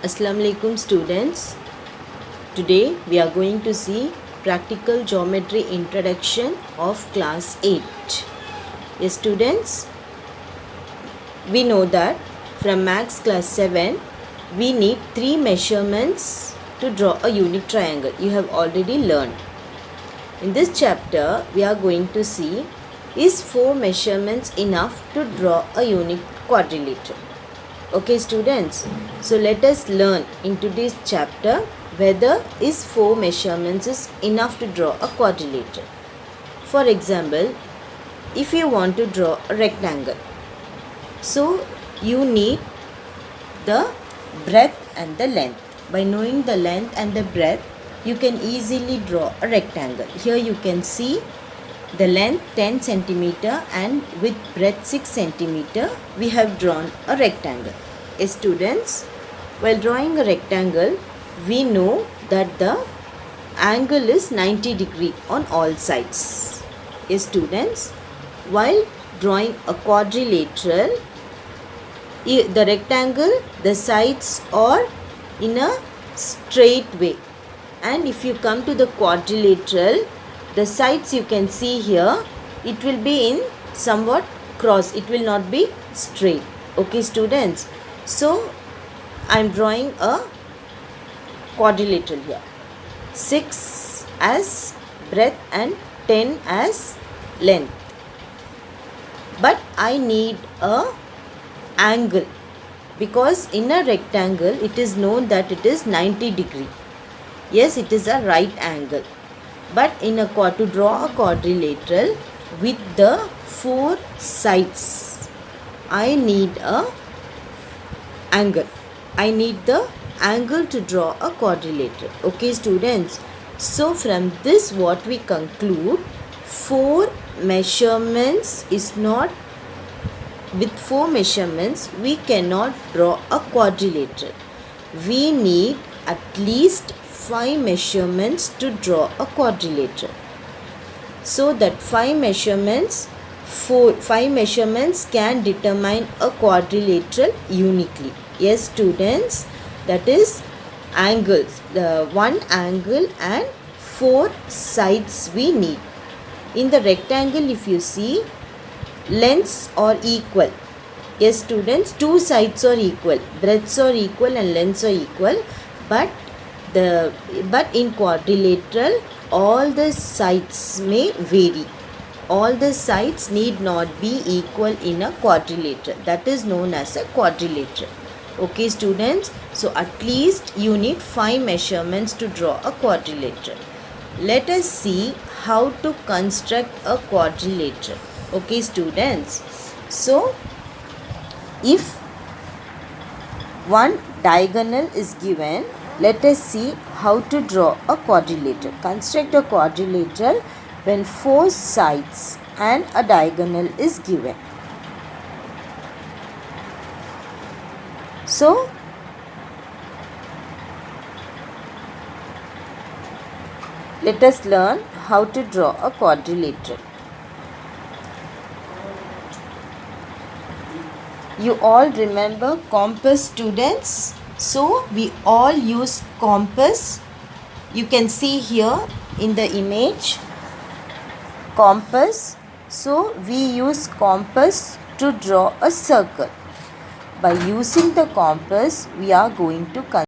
Assalamu alaikum students. Today we are going to see practical geometry introduction of class 8. Yes students, we know that from max class 7 we need 3 measurements to draw a unit triangle. You have already learned. In this chapter we are going to see, is 4 measurements enough to draw a unit quadrilateral? Okay students, so let us learn in today's chapter whether is 4 measurements is enough to draw a quadrilateral. For example, if you want to draw a rectangle, so you need the breadth and the length. By knowing the length and the breadth, you can easily draw a rectangle. Here you can see the length 10 centimeter and with breadth 6 centimeter, we have drawn a rectangle. Yes, students, while drawing a rectangle, we know that the angle is 90 degree on all sides. Yes, students, while drawing a quadrilateral, the rectangle, the sides are in a straight way, and if you come to the quadrilateral, the sides you can see here, it will be in somewhat cross, it will not be straight. Okay students, so I am drawing a quadrilateral here. 6 as breadth and 10 as length. But I need a angle, because in a rectangle it is known that it is 90 degree. Yes, it is a right angle. But in a to draw a quadrilateral with the 4 sides, I need a angle. I need the angle to draw a quadrilateral. Okay students, so from this what we conclude, 4 measurements is not, with 4 measurements we cannot draw a quadrilateral. We need at least 5 measurements to draw a quadrilateral. So that 5 measurements can determine a quadrilateral uniquely. Yes students, that is angles, the one angle and 4 sides we need. In the rectangle, if you see, lengths are equal. Yes students, 2 sides are equal, breadths are equal and lengths are equal, but in quadrilateral all the sides may vary. All the sides need not be equal in a quadrilateral. That is known as a quadrilateral. Okay students, so at least you need 5 measurements to draw a quadrilateral. Let us see how to construct a quadrilateral. Okay students, so if one diagonal is given, let us see how to draw a quadrilateral. Construct a quadrilateral when 4 sides and a diagonal is given. So let us learn how to draw a quadrilateral. You all remember compass students? So we all use compass. You can see here in the image compass. So we use compass to draw a circle. By using the compass, we are going to